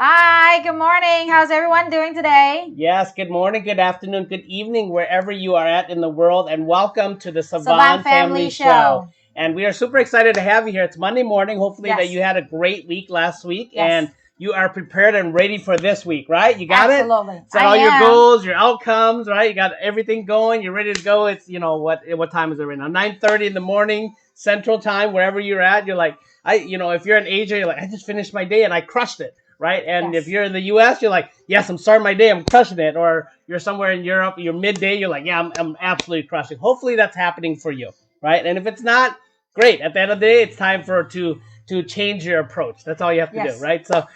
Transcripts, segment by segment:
Hi, good morning. How's everyone doing today? Yes, good morning, good afternoon, good evening, wherever you are at in the world, and welcome to the Savanh Savanh Family Family Show. Show. And we are super excited to have you here. It's Monday morning. Hopefully that Yes, you had a great week last week yes, and you are prepared and ready for this week, right? You got it? absolutely. Set I all your am. goals, your outcomes, right? You got everything going. You're ready to go. It's what time is it right now? 9:30 in the morning Central Time, wherever you're at. You're like, if you're in Asia, you're like, I just finished my day and I crushed it, right? And if Yes, you're in the U.S., you're like, yes, I'm starting my day, I'm crushing it. Or you're somewhere in Europe, you're midday, you're like, yeah, I'm absolutely crushing. Hopefully that's happening for you, right? And if it's not, great. At the end of the day, it's time to change your approach. That's all you have to do, yes, right? So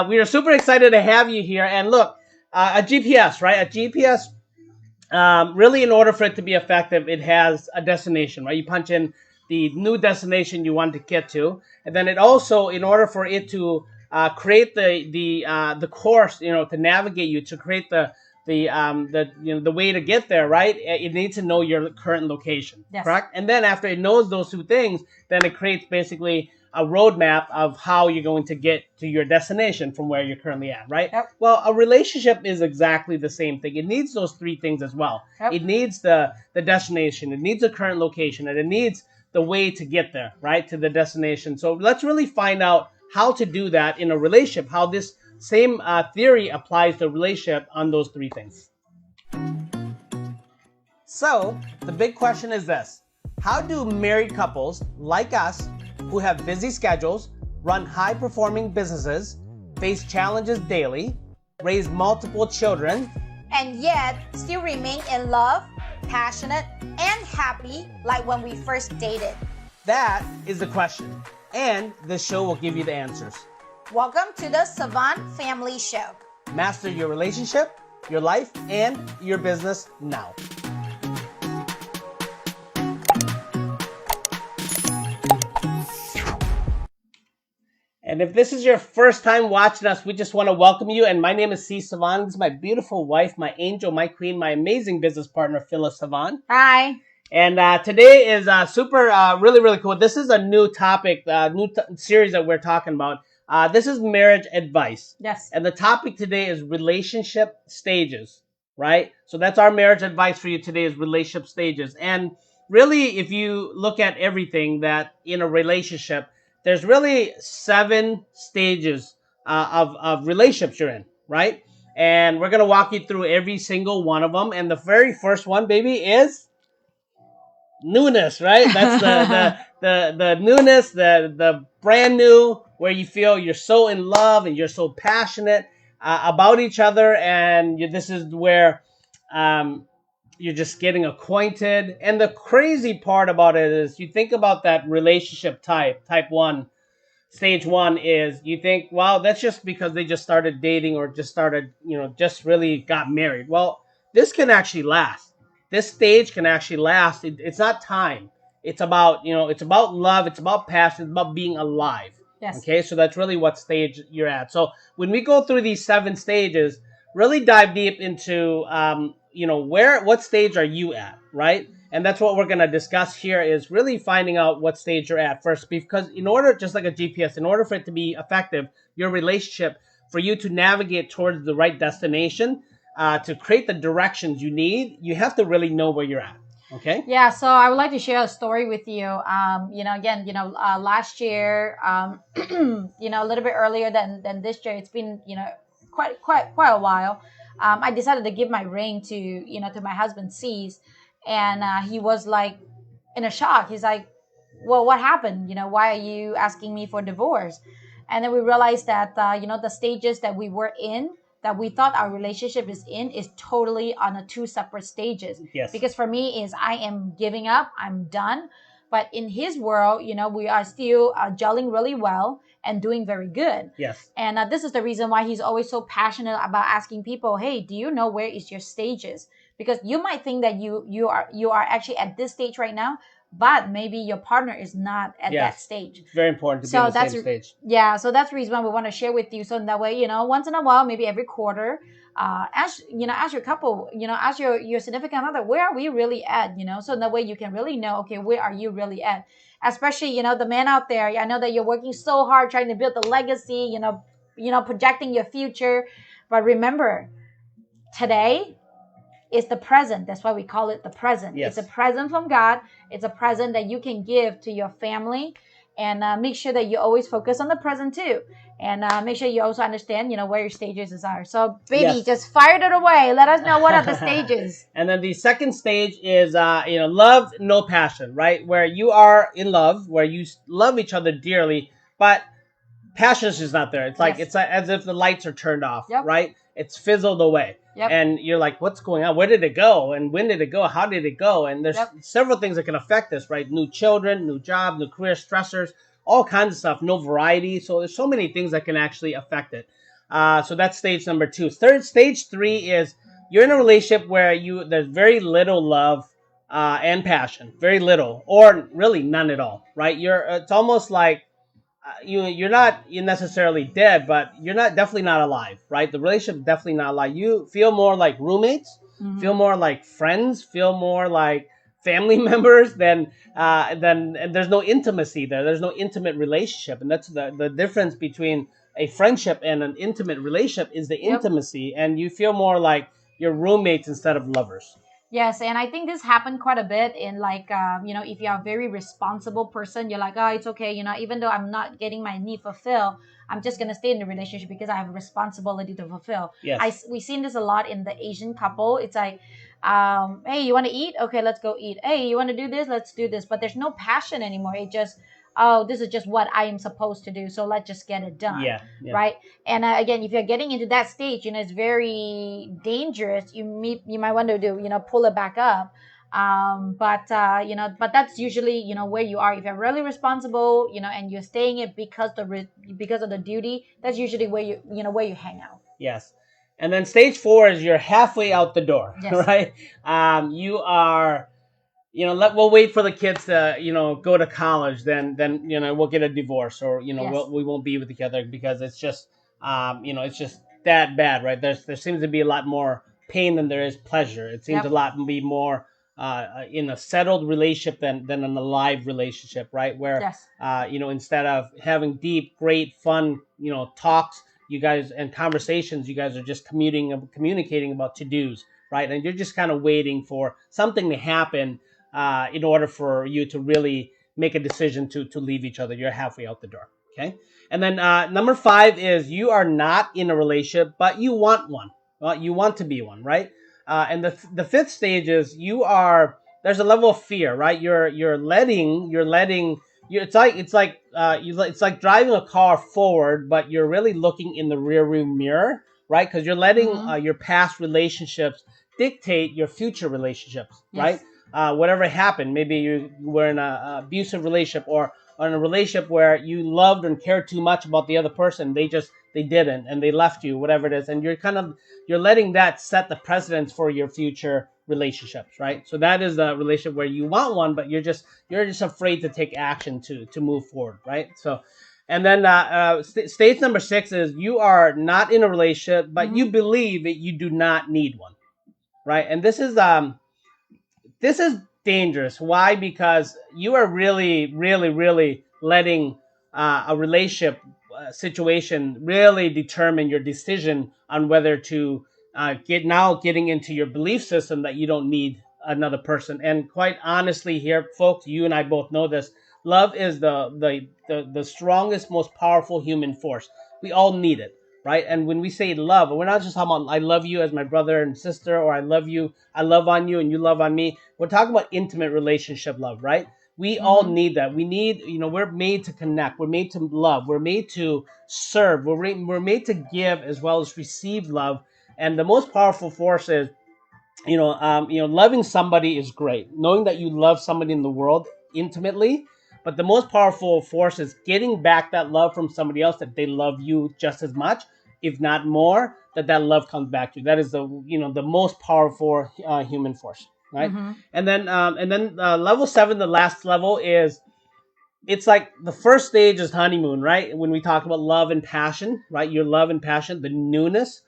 we are super excited to have you here. And look, a GPS, right? A GPS, really, in order for it to be effective, it has a destination, right? You punch in the new destination you want to get to, and then it also, in order for it to create the course, to navigate you, to create the way to get there, right? It needs to know your current location, yes. correct? And then after it knows those two things, then it creates basically a roadmap of how you're going to get to your destination from where you're currently at, right? Yep, Well, a relationship is exactly the same thing. It needs those three things as well. yep. It needs the destination, it needs a current location, and it needs the way to get there, right, to the destination. So let's really find out how to do that in a relationship, how this same theory applies to a relationship on those three things. So the big question is this: how do married couples like us, who have busy schedules, run high performing businesses, face challenges daily, raise multiple children, And yet, still remain in love, passionate, and happy like when we first dated. that is the question. And this show will give you the answers. Welcome to the Savant Family Show. Master your relationship, your life, and your business now. And if this is your first time watching us, we just want to welcome you. And my name is Sys Savanh. This is my beautiful wife, my angel, my queen, my amazing business partner, Phyllis Savanh. Hi. And today is super, really, really cool. This is a new topic, series that we're talking about. This is marriage advice. Yes. And the topic today is relationship stages, right? So that's our marriage advice for you today, is relationship stages. And really, if you look at everything that in a relationship, there's really 7 stages of relationships you're in, right? And we're going to walk you through every single one of them. And the very first one, baby, is newness, right? That's the newness, the brand new, where you feel you're so in love and you're so passionate about each other, and this is where you're just getting acquainted. And the crazy part about it is, you think about that relationship type 1. Stage 1 is, you think, wow, that's just because they just started dating or just started, just really got married. Well, this can actually last. This stage can actually last. It's not time. It's about, it's about love. It's about passion. It's about being alive. Yes. Okay, so that's really what stage you're at. So when we go through these 7 stages, really dive deep into, what stage are you at, right? And that's what we're going to discuss here, is really finding out what stage you're at first. Because in order, just like a GPS, in order for it to be effective, your relationship, for you to navigate towards the right destination, to create the directions you need, you have to really know where you're at. Okay? Yeah, so I would like to share a story with you. Last year, a little bit earlier than this year, it's been, quite a while. I decided to give my ring to my husband, C's, and he was like in a shock. He's like, well, what happened? Why are you asking me for divorce? And then we realized that, the stages that we were in, that we thought our relationship is totally on a 2 separate stages. Yes. Because for me is, I am giving up, I'm done. But in his world, we are still gelling really well and doing very good. Yes. And this is the reason why he's always so passionate about asking people, hey, do you know where is your stages? Because you might think that you are actually at this stage right now, but maybe your partner is not at that stage. It's very important to be on the same stage. Yeah, so that's the reason why we want to share with you. So that way, once in a while, maybe every quarter, ask your couple, ask your significant other, where are we really at? So that way you can really know, okay, where are you really at? Especially, the men out there. I know that you're working so hard trying to build the legacy, projecting your future. But remember, today is the present. That's why we call it the present. Yes. It's a present from God. It's a present that you can give to your family, and make sure that you always focus on the present too, and make sure you also understand, where your stages are. So, baby, Yes. just fire it away. Let us know what are the stages. And then the second stage is, love, no passion, right? Where you are in love, where you love each other dearly, but passion is just not there. It's like Yes. it's as if the lights are turned off, Yep. right? It's fizzled away. Yep. And you're like, what's going on? Where did it go? And when did it go? How did it go? And there's Yep. several things that can affect this, right? New children, new job, new career, stressors, all kinds of stuff. No variety. So there's so many things that can actually affect it. So that's stage number 2. Stage 3 is you're in a relationship where there's very little love and passion, very little, or really none at all, right? It's almost like you're necessarily dead, but you're definitely not alive, right? The relationship definitely not alive. You feel more like roommates, feel more like friends, feel more like family members than and there's no intimacy there. There's no intimate relationship, and that's the difference between a friendship and an intimate relationship is the intimacy, and you feel more like you're roommates instead of lovers. Yes, and I think this happened quite a bit in like, if you're a very responsible person, you're like, oh, it's okay, even though I'm not getting my need fulfilled, I'm just gonna stay in the relationship because I have a responsibility to fulfill. Yes. We've seen this a lot in the Asian couple. It's like, hey, you want to eat? Okay, let's go eat. Hey, you want to do this? Let's do this. But there's no passion anymore. It just, oh, this is just what I am supposed to do, so let's just get it done. Yeah. Right. And again, if you're getting into that stage, it's very dangerous. You might want to do, pull it back up. But that's usually, where you are. If you're really responsible, and you're staying it because of the duty, that's usually where where you hang out. Yes. And then stage 4 is you're halfway out the door, Yes. right? You are, we'll wait for the kids to, go to college, then we'll get a divorce, or Yes. we won't be with each other because it's just, it's just that bad, right? There seems to be a lot more pain than there is pleasure. It seems a lot be more in a settled relationship than an alive relationship, right? Where Yes. Instead of having deep, great, fun, talks, you guys and conversations, you guys are just communicating about to-dos, right? And you're just kind of waiting for something to happen in order for you to really make a decision to leave each other. You're halfway out the door. Okay. And then number 5 is you are not in a relationship, but you want one. Well, you want to be one, right? And the 5th stage is there's a level of fear, right? You're letting it's like driving a car forward, but you're really looking in the rear view mirror, right? Because you're letting your past relationships dictate your future relationships, Yes. right? Whatever happened, maybe you were in an abusive relationship or in a relationship where you loved and cared too much about the other person. They didn't, and they left you, whatever it is, and you're letting that set the precedence for your future relationships, right? So that is the relationship where you want one, but you're just afraid to take action to move forward, right? So, and then stage number 6 is you are not in a relationship, but you believe that you do not need one, right? And this is dangerous. Why? Because you are really, really, really letting a relationship situation really determine your decision on whether to getting into your belief system that you don't need another person. And quite honestly, here, folks, you and I both know this. Love is the strongest, most powerful human force. We all need it, right? And when we say love, we're not just talking about I love you as my brother and sister, or I love on you and you love on me. We're talking about intimate relationship love, right? We all need that. We need, we're made to connect. We're made to love. We're made to serve. We're made to give as well as receive love. And the most powerful force is, loving somebody is great. Knowing that you love somebody in the world intimately, but the most powerful force is getting back that love from somebody else, that they love you just as much, if not more, that love comes back to you. That is the most powerful human force, right? And then level 7, the last level, is it's like the first stage is honeymoon, right? When we talk about love and passion, right? Your love and passion, the newness.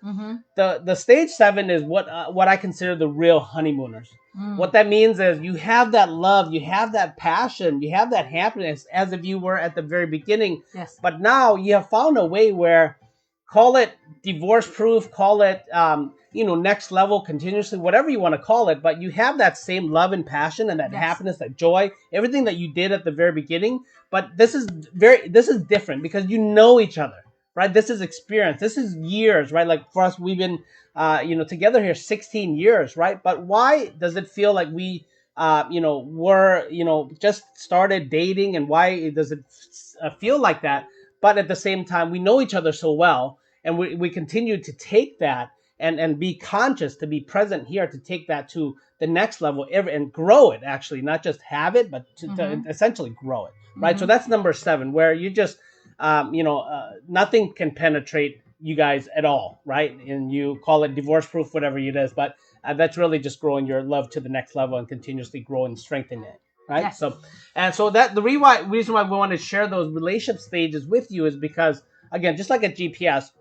The stage 7 is what I consider the real honeymooners. What that means is you have that love, you have that passion, you have that happiness as if you were at the very beginning. Yes. But now you have found a way where call it divorce proof, call it next level, continuously, whatever you want to call it, but you have that same love and passion and that Yes. happiness, that joy, everything that you did at the very beginning. But this is different because you know each other, right? This is experience, this is years, right? Like for us, we've been together here 16 years, right? But why does it feel like we were just started dating, and why does it feel like that? But at the same time, we know each other so well, and we continue to take that and be conscious, to be present here, to take that to the next level and grow it, actually, not just have it, but to Mm-hmm. essentially grow it, right? So Mm-hmm. that's number 7, where you just nothing can penetrate you guys at all, right? And you call it divorce proof, whatever it is, but that's really just growing your love to the next level and continuously grow and strengthen it, right? Yes. So that the reason why we want to share those relationship stages with you is because, again, just like at GPS,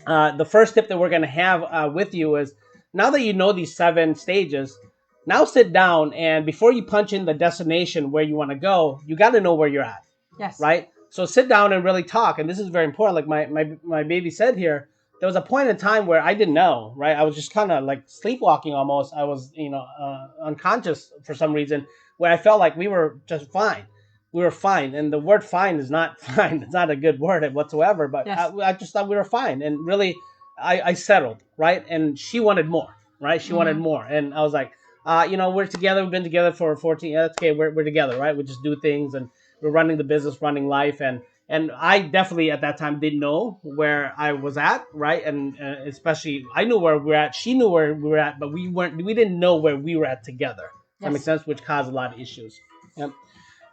the first tip that we're going to have with you is, now that you know these 7 stages, now sit down, and before you punch in the destination where you want to go, you got to know where you're at, Yes. right? So sit down and really talk. And this is very important. Like my baby said here, there was a point in time where I didn't know, right? I was just kind of like sleepwalking almost. I was, unconscious for some reason, where I felt like we were just fine. We were fine. And the word fine is not fine. It's not a good word whatsoever, but Yes. I just thought we were fine. And really, I settled, right? And she wanted more, right? She wanted Mm-hmm. more. And I was like, we're together. We've been together for 14. Yeah, that's okay. We're together, right? We just do things, and we're running the business, running life, and I definitely at that time didn't know where I was at, right? And especially I knew where we were at, she knew where we were at, but we didn't know where we were at together. Does that make Yes. sense? Which caused a lot of issues. Yep.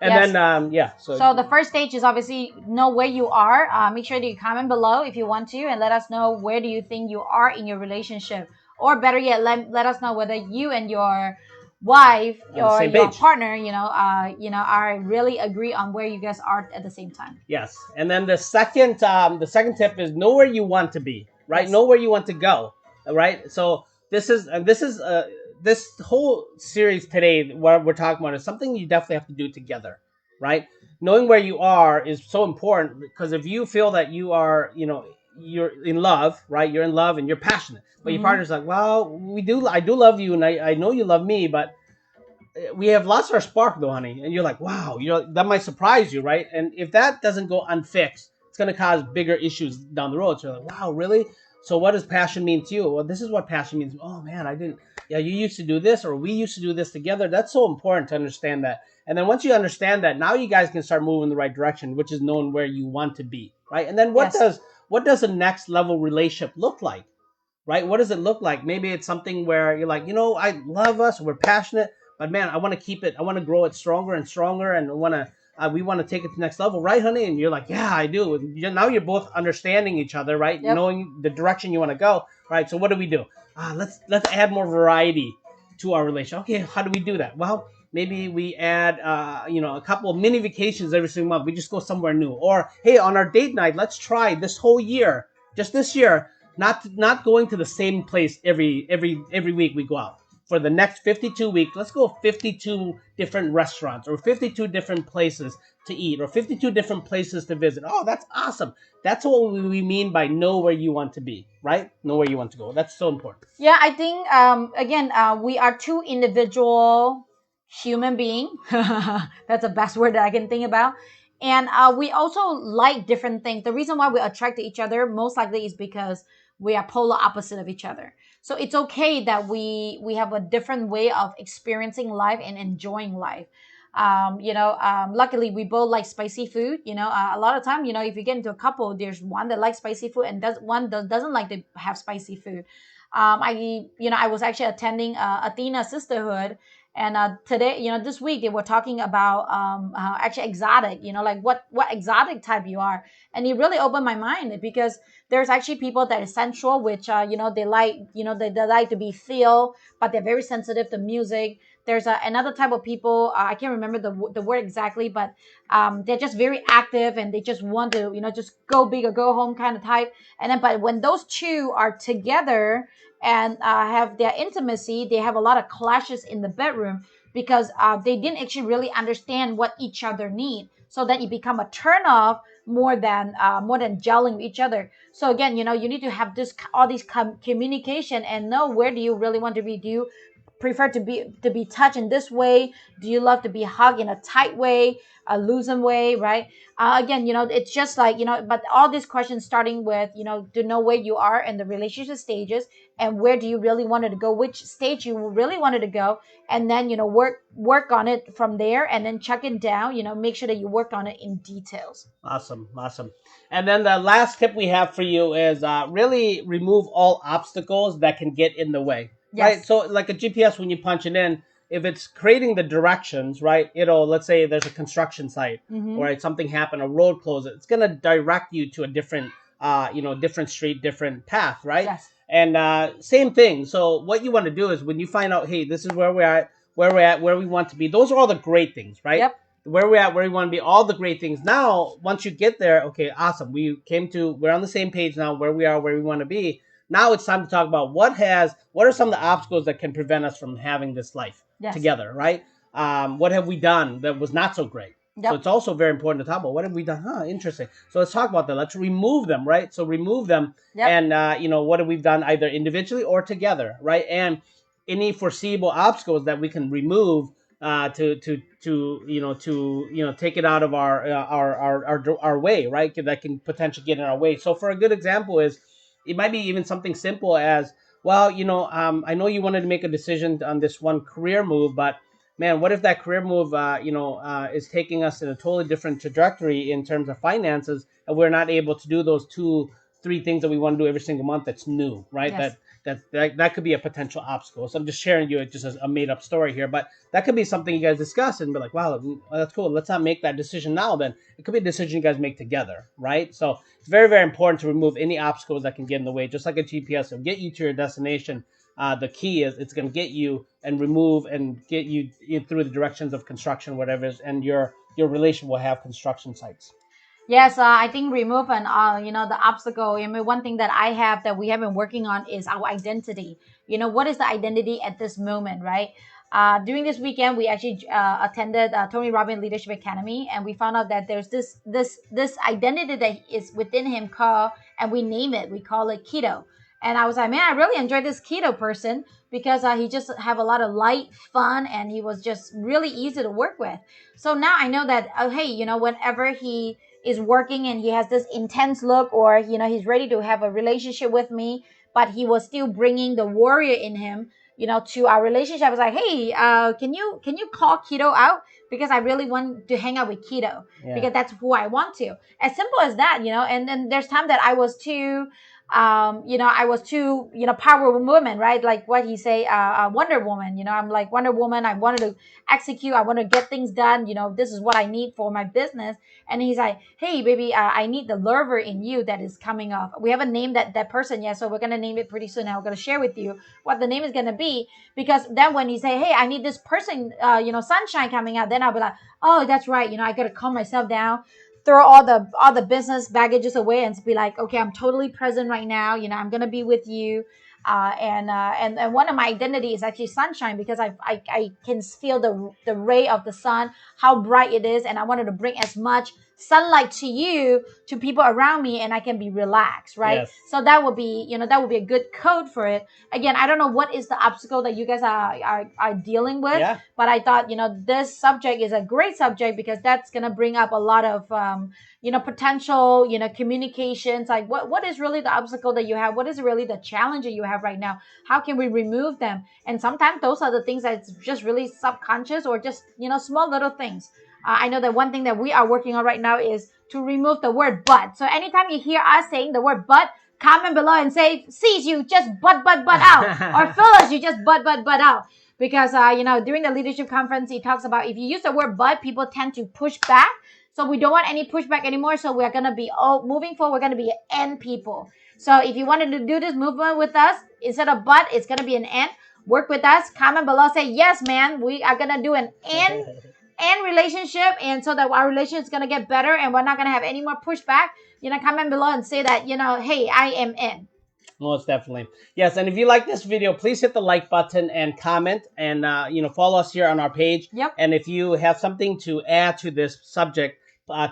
And Yes. then yeah, so So the first stage is obviously know where you are. Make sure that you comment below if you want to, and let us know where do you think you are in your relationship, or better yet, let us know whether you and your wife on the or same your page. partner, are really agree on where you guys are at the same time. Yes. And then the second tip is know where you want to be, right? Yes. Know where you want to go, right? So this whole series today, what we're talking about, is something you definitely have to do together, right? Knowing where you are is so important, because if you feel that you are, you're in love, right? You're in love and you're passionate, but your Mm-hmm. partner's like, well, I do love you, and I know you love me, but we have lost our spark though, honey. And you're like, wow, that might surprise you, right? And if that doesn't go unfixed, it's going to cause bigger issues down the road. So you're like, wow, really? So what does passion mean to you? Well, this is what passion means. Oh man, I didn't. Yeah, you used to do this, or we used to do this together. That's so important to understand that. And then once you understand that, now you guys can start moving in the right direction, which is knowing where you want to be, right? And then Yes. what does a next level relationship look like? Right? What does it look like? Maybe it's something where you're like, I love us, we're passionate, but man, I want to keep it, I want to grow it stronger and stronger, and we want to take it to the next level, right, honey? And you're like, yeah, I do. And now you're both understanding each other, right? Yep. Knowing the direction you want to go, right? So what do? Let's add more variety to our relationship. Okay, how do we do that? Well, maybe we add a couple of mini vacations every single month. We just go somewhere new. Or hey, on our date night, let's try this whole year, just this year, not going to the same place every week we go out. For the next 52 weeks, let's go 52 different restaurants, or 52 different places to eat, or 52 different places to visit. Oh, that's awesome. That's what we mean by know where you want to be, right? Know where you want to go. That's so important. Yeah, I think again, we are two individual human being. That's the best word that I can think about. And we also like different things. The reason why we attract to each other most likely is because we are polar opposite of each other. So it's okay that we have a different way of experiencing life and enjoying life. Luckily we both like spicy food. A lot of time, if you get into a couple, there's one that likes spicy food and doesn't like to have spicy food. I was actually attending Athena Sisterhood, and today, this week they were talking about actually exotic, like what exotic type you are, and it really opened my mind, because there's actually people that are sensual, which they like, they like to be feel, but they're very sensitive to music. There's another type of people, I can't remember the word exactly, but they're just very active and they just want to, just go big or go home kind of type. And then, but when those two are together and have their intimacy, they have a lot of clashes in the bedroom. because they didn't actually really understand what each other need. So then it become a turn off more than gelling with each other. So again, you need to have this all these communication and know where do you really want to be. Do you prefer to be touched in this way? Do you love to be hugged in a tight way, a loosen way, right? Again, it's just like, but all these questions starting with, to know where you are in the relationship stages, and where do you really wanted to go, which stage you really wanted to go, and then work on it from there, and then check it down, make sure that you work on it in details. Awesome, awesome. And then the last tip we have for you is really remove all obstacles that can get in the way, right? Yes. So, like a GPS, when you punch it in, if it's creating the directions, right? Let's say there's a construction site, Mm-hmm. or something happened, a road closed, it's gonna direct you to a different, different street, different path, right? Yes. And same thing. So, what you want to do is when you find out, hey, this is where we're at, where we want to be. Those are all the great things, right? Yep. Where we're at, where we want to be, all the great things. Now, once you get there, okay, awesome. We're on the same page now, where we are, where we want to be. Now it's time to talk about what are some of the obstacles that can prevent us from having this life Yes. together, right? What have we done that was not so great? So Yep. it's also very important to talk about what have we done. Interesting. So let's talk about that. Let's remove them, right? So remove them, Yep. and what have we done either individually or together, right? And any foreseeable obstacles that we can remove to take it out of our way, right? That can potentially get in our way. So for a good example is, it might be even something simple as, well, I know you wanted to make a decision on this one career move, but man, what if that career move is taking us in a totally different trajectory in terms of finances, and we're not able to do those 2-3 things that we want to do every single month that's new, right? Yes. That could be a potential obstacle. So I'm just sharing you just as a made up story here, but that could be something you guys discuss and be like, wow, that's cool. Let's not make that decision now. Then it could be a decision you guys make together, right? So it's very, very important to remove any obstacles that can get in the way. Just like a GPS will get you to your destination. The key is it's going to get you and remove and get you through the directions of construction, whatever it is, and your relation will have construction sites. Yes, I think remove and the obstacle. I mean, one thing that I have that we have been working on is our identity. What is the identity at this moment, right? During this weekend, we actually attended Tony Robbins Leadership Academy, and we found out that there's this identity that is within him called, and we name it. We call it keto. And I was like, man, I really enjoyed this keto person because he just have a lot of light fun, and he was just really easy to work with. So now I know that, hey, whenever he is working and he has this intense look, or he's ready to have a relationship with me, but he was still bringing the warrior in him, to our relationship. I was like, hey, can you call keto out, because I really want to hang out with keto, because that's who I want to. As simple as that. And then there's time that I was too power woman, right? Like what he say, Wonder Woman. I'm like Wonder Woman. I wanted to execute. I want to get things done. This is what I need for my business. And he's like, hey, baby, I need the lover in you that is coming off. We haven't named that person yet, so we're gonna name it pretty soon. And we're gonna share with you what the name is gonna be, because then when he say, hey, I need this person, sunshine coming out, then I'll be like, oh, that's right. I gotta calm myself down, throw all the business baggages away, and be like, okay, I'm totally present right now. I'm gonna be with you. And one of my identity is actually sunshine, because I can feel the ray of the sun, how bright it is, and I wanted to bring as much sunlight to you, to people around me, and I can be relaxed, right? Yes. So that would be a good code for it. Again, I don't know what is the obstacle that you guys are dealing with, Yeah. but I thought this subject is a great subject, because that's gonna bring up a lot of potential communications, like what is really the obstacle that you have, what is really the challenge that you have right now, how can we remove them. And sometimes those are the things that's just really subconscious, or just small little things. I know that one thing that we are working on right now is to remove the word but. So anytime you hear us saying the word but, comment below and say, Sys, you just but out, or Phyllis, you just but out. Because during the leadership conference, he talks about, if you use the word but, people tend to push back. So we don't want any pushback anymore. So we're going to be, moving forward, we're going to be end people. So if you wanted to do this movement with us, instead of but, it's going to be an end. Work with us. Comment below. Say, yes, man, we are going to do an end relationship. And so that our relationship is going to get better, and we're not going to have any more pushback. Comment below and say that, hey, I am in. Most definitely. Yes, and if you like this video, please hit the like button and comment, and follow us here on our page. Yep. And if you have something to add to this subject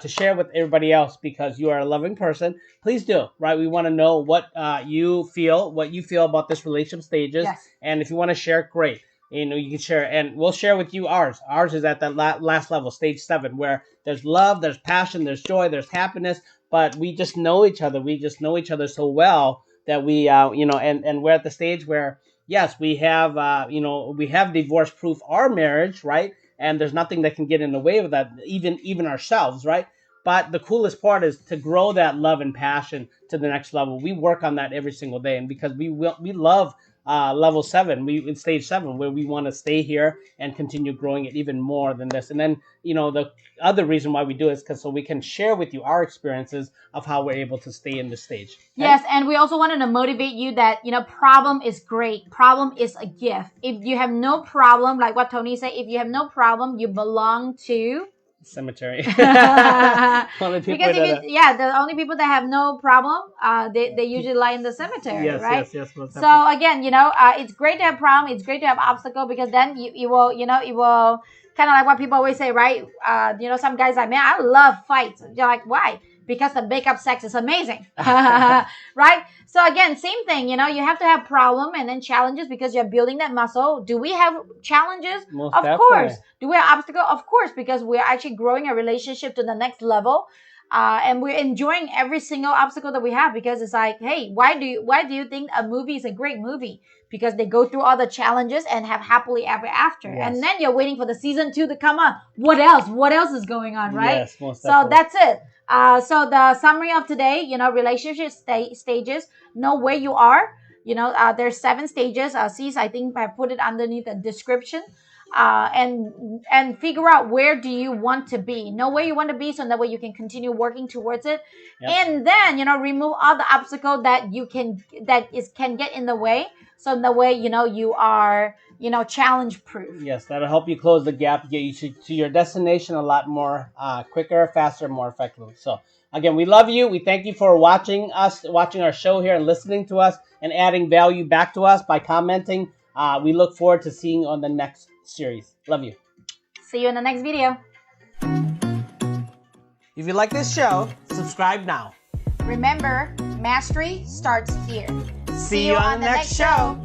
to share with everybody else, because you are a loving person, please do. Right? We want to know what you feel about this relationship stages. Yes. And if you want to share, great. You can share, and we'll share with you ours. Ours is at that last level, stage 7, where there's love, there's passion, there's joy, there's happiness, but we just know each other. We just know each other so well that we, and we're at the stage where, yes, we have, we have divorce proof our marriage, right? And there's nothing that can get in the way of that, even ourselves, right? But the coolest part is to grow that love and passion to the next level. We work on that every single day, and because we love level 7, we in stage 7, where we want to stay here and continue growing it even more than this. And then the other reason why we do it is because so we can share with you our experiences of how we're able to stay in this stage. Okay? Yes, and we also wanted to motivate you that problem is great. Problem is a gift. If you have no problem, like what Tony said, if you have no problem, you belong to cemetery. Because the only people that have no problem, they usually lie in the cemetery, right? Yes. So again, it's great to have problem. It's great to have obstacle, because then you will kind of like what people always say, right? Some guys like, man, I love fights. You're like, why? Because the makeup sex is amazing, right? So again, same thing, you have to have problem and then challenges, because you're building that muscle. Do we have challenges? Most of definitely. course. Do we have obstacles? Of course, because we're actually growing a relationship to the next level. And we're enjoying every single obstacle that we have, because it's like, hey, why do you think a movie is a great movie? Because they go through all the challenges and have happily ever after. Yes. And then you're waiting for the season 2 to come on. What else is going on, right? Yes, most definitely. So that's it. So the summary of today, relationship stages, know where you are. There's 7 stages. Sys, I think I put it underneath the description. And figure out where do you want to be. Know where you want to be, so that way you can continue working towards it. Yep. And then, remove all the obstacle that can get in the way. So in the way, you are, challenge proof. Yes, that'll help you close the gap, get you to your destination a lot more quicker, faster, more effectively. So again, we love you. We thank you for watching our show here and listening to us and adding value back to us by commenting. We look forward to seeing you on the next series. Love you. See you in the next video. If you like this show, subscribe now. Remember, mastery starts here. See you on the next show.